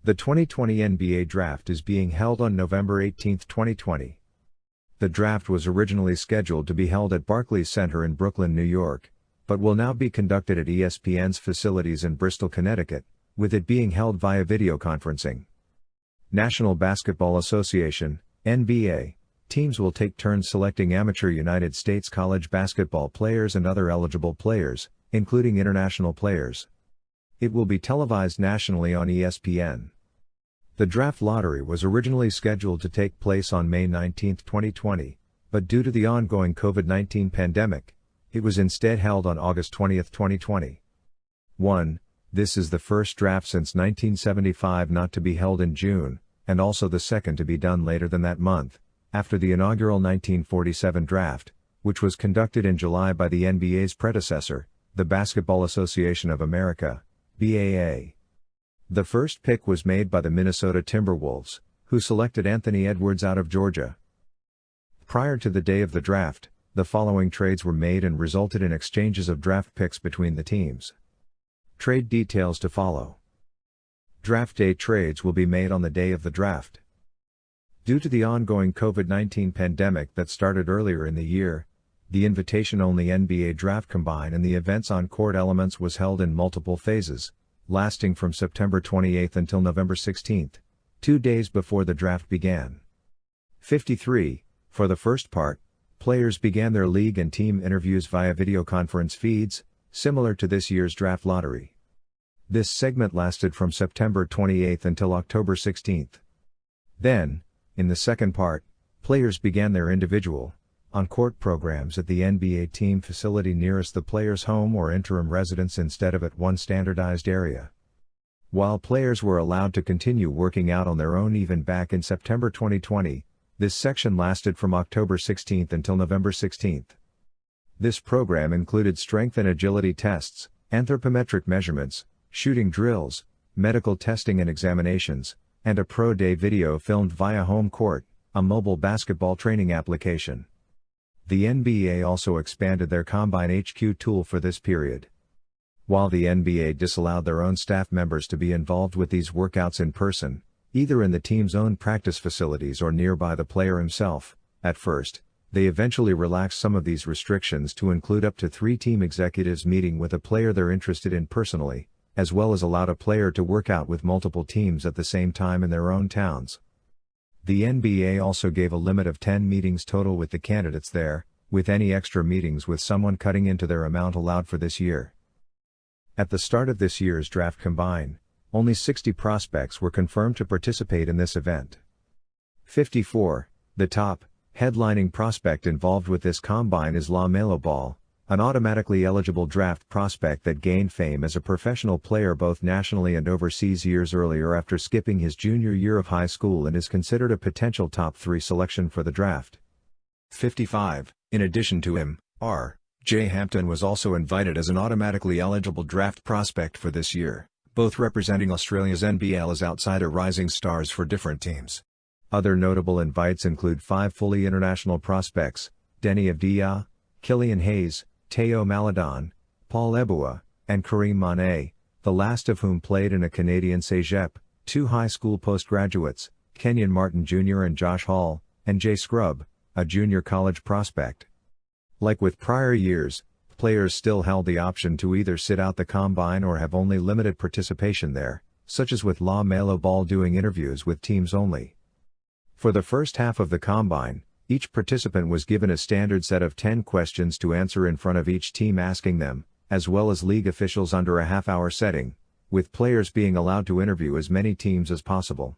The 2020 NBA Draft is being held on November 18, 2020. The draft was originally scheduled to be held at Barclays Center in Brooklyn, New York, but will now be conducted at ESPN's facilities in Bristol, Connecticut, with it being held via videoconferencing. National Basketball Association, NBA, teams will take turns selecting amateur United States college basketball players and other eligible players, including international players. It will be televised nationally on ESPN. The draft lottery was originally scheduled to take place on May 19, 2020, but due to the ongoing COVID-19 pandemic, it was instead held on August 20, 2020. 1. This is the first draft since 1975 not to be held in June, and also the second to be done later than that month, after the inaugural 1947 draft, which was conducted in July by the NBA's predecessor, the Basketball Association of America, BAA. The first pick was made by the Minnesota Timberwolves, who selected Anthony Edwards out of Georgia. Prior to the day of the draft, the following trades were made and resulted in exchanges of draft picks between the teams. Trade details to follow. Draft day trades will be made on the day of the draft. Due to the ongoing COVID-19 pandemic that started earlier in the year, the invitation-only NBA Draft Combine and the event's on-court elements was held in multiple phases, lasting from September 28 until November 16, 2 days before the draft began. 53. For the first part, players began their league and team interviews via videoconference feeds, similar to this year's draft lottery. This segment lasted from September 28 until October 16. Then, in the second part, players began their individual, on-court programs at the NBA team facility nearest the player's home or interim residence instead of at one standardized area. While players were allowed to continue working out on their own even back in September 2020, this section lasted from October 16 until November 16. This program included strength and agility tests, anthropometric measurements, shooting drills, medical testing and examinations, and a pro day video filmed via Home Court, a mobile basketball training application. The NBA also expanded their Combine HQ tool for this period. While the NBA disallowed their own staff members to be involved with these workouts in person, either in the team's own practice facilities or nearby the player himself, at first, they eventually relaxed some of these restrictions to include up to 3 team executives meeting with a player they're interested in personally, as well as allowed a player to work out with multiple teams at the same time in their own towns. The NBA also gave a limit of 10 meetings total with the candidates there, with any extra meetings with someone cutting into their amount allowed for this year. At the start of this year's Draft Combine, only 60 prospects were confirmed to participate in this event. 54. The top, headlining prospect involved with this combine is LaMelo Ball, an automatically eligible draft prospect that gained fame as a professional player both nationally and overseas years earlier after skipping his junior year of high school and is considered a potential top 3 selection for the draft. 55. In addition to him, R.J. Hampton was also invited as an automatically eligible draft prospect for this year, both representing Australia's NBL as outsider rising stars for different teams. Other notable invites include 5 fully international prospects, Denny Avdia, Killian Hayes, Teo Maledon, Paul Ebua, and Kareem Mane, the last of whom played in a Canadian cégep, 2 high school postgraduates, Kenyon Martin Jr. and Josh Hall, and Jay Scrubb, a junior college prospect. Like with prior years, players still held the option to either sit out the combine or have only limited participation there, such as with LaMelo Ball doing interviews with teams only. For the first half of the combine, each participant was given a standard set of 10 questions to answer in front of each team asking them, as well as league officials under a half-hour setting, with players being allowed to interview as many teams as possible.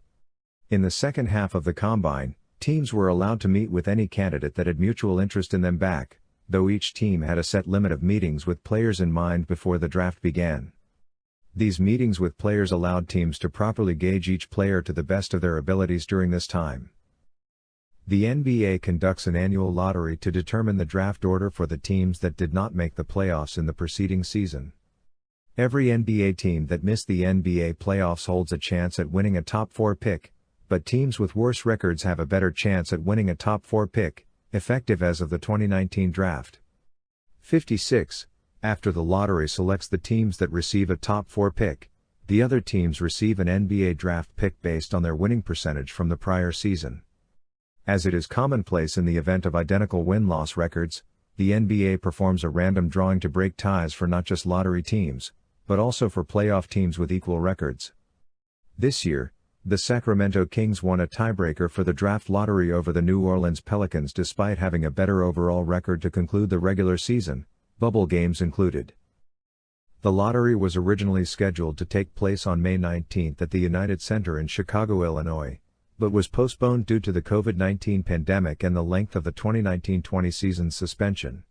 In the second half of the combine, teams were allowed to meet with any candidate that had mutual interest in them back, though each team had a set limit of meetings with players in mind before the draft began. These meetings with players allowed teams to properly gauge each player to the best of their abilities during this time. The NBA conducts an annual lottery to determine the draft order for the teams that did not make the playoffs in the preceding season. Every NBA team that missed the NBA playoffs holds a chance at winning a top 4 pick, but teams with worse records have a better chance at winning a top 4 pick, effective as of the 2019 draft. 56. After the lottery selects the teams that receive a top 4 pick, The other teams receive an NBA draft pick based on their winning percentage from the prior season. As it is commonplace in the event of identical win-loss records, the NBA performs a random drawing to break ties for not just lottery teams, but also for playoff teams with equal records. This year, the Sacramento Kings won a tiebreaker for the draft lottery over the New Orleans Pelicans despite having a better overall record to conclude the regular season, bubble games included. The lottery was originally scheduled to take place on May 19 at the United Center in Chicago, Illinois, but was postponed due to the COVID-19 pandemic and the length of the 2019-20 season suspension.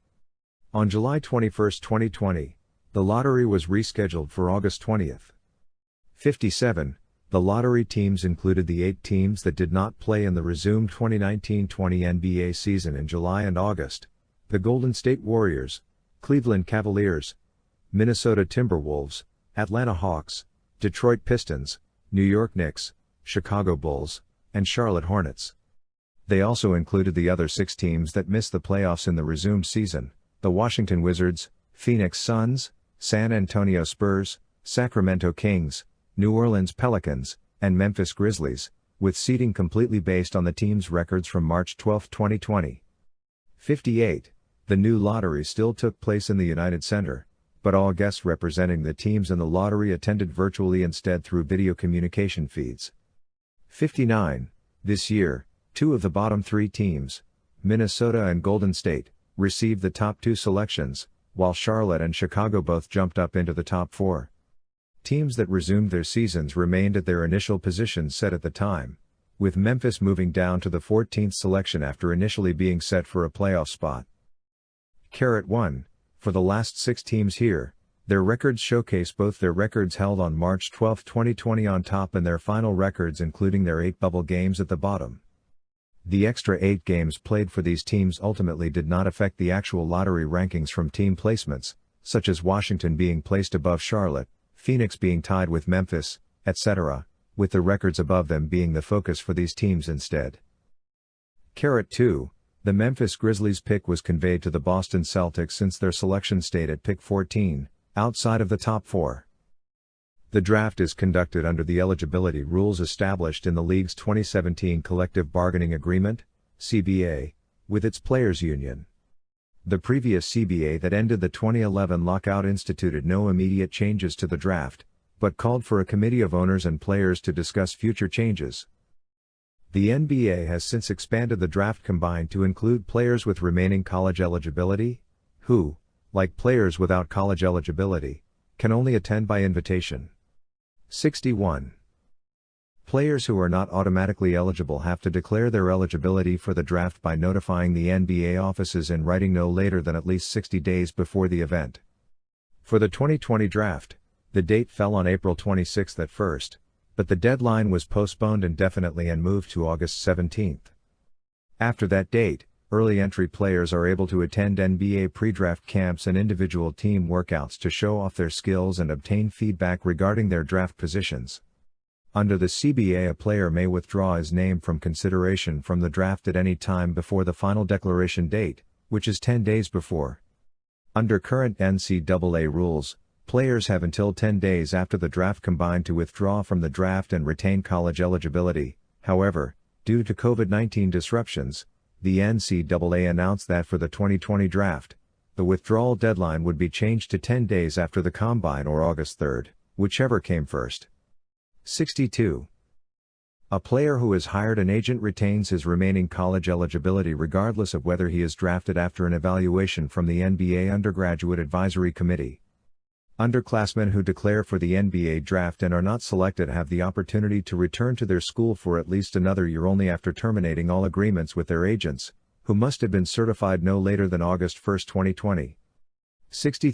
On July 21, 2020, the lottery was rescheduled for August 20. 57. The lottery teams included the 8 teams that did not play in the resumed 2019-20 NBA season in July and August: the Golden State Warriors, Cleveland Cavaliers, Minnesota Timberwolves, Atlanta Hawks, Detroit Pistons, New York Knicks, Chicago Bulls, and Charlotte Hornets. They also included the other 6 teams that missed the playoffs in the resumed season: the Washington Wizards, Phoenix Suns, San Antonio Spurs, Sacramento Kings, New Orleans Pelicans, and Memphis Grizzlies, with seeding completely based on the teams' records from March 12, 2020. 58. The new lottery still took place in the United Center, but all guests representing the teams in the lottery attended virtually instead through video communication feeds. 59. This year, 2 of the bottom 3 teams, Minnesota and Golden State, received the top 2 selections, while Charlotte and Chicago both jumped up into the top 4. Teams that resumed their seasons remained at their initial positions set at the time, with Memphis moving down to the 14th selection after initially being set for a playoff spot. 1. For the last 6 teams here, their records showcase both their records held on March 12, 2020 on top and their final records including their 8 bubble games at the bottom. The extra 8 games played for these teams ultimately did not affect the actual lottery rankings from team placements, such as Washington being placed above Charlotte, Phoenix being tied with Memphis, etc., with the records above them being the focus for these teams instead. 2. The Memphis Grizzlies pick was conveyed to the Boston Celtics since their selection stayed at pick 14, outside of the top 4. The draft is conducted under the eligibility rules established in the league's 2017 Collective Bargaining Agreement, CBA, with its players' union. The previous CBA that ended the 2011 lockout instituted no immediate changes to the draft, but called for a committee of owners and players to discuss future changes. The NBA has since expanded the draft combined to include players with remaining college eligibility, who, like players without college eligibility, can only attend by invitation. 61. Players who are not automatically eligible have to declare their eligibility for the draft by notifying the NBA offices in writing no later than at least 60 days before the event. For the 2020 draft, the date fell on April 26 at first, but the deadline was postponed indefinitely and moved to August 17. After that date, early entry players are able to attend NBA pre-draft camps and individual team workouts to show off their skills and obtain feedback regarding their draft positions. Under the CBA, a player may withdraw his name from consideration from the draft at any time before the final declaration date, which is 10 days before. Under current NCAA rules, players have until 10 days after the draft combined to withdraw from the draft and retain college eligibility. However, due to COVID-19 disruptions, the NCAA announced that for the 2020 draft, the withdrawal deadline would be changed to 10 days after the combine or August 3, whichever came first. 62. A player who has hired an agent retains his remaining college eligibility regardless of whether he is drafted after an evaluation from the NBA Undergraduate Advisory Committee. Underclassmen who declare for the NBA draft and are not selected have the opportunity to return to their school for at least another year only after terminating all agreements with their agents, who must have been certified no later than August 1, 2020. 63.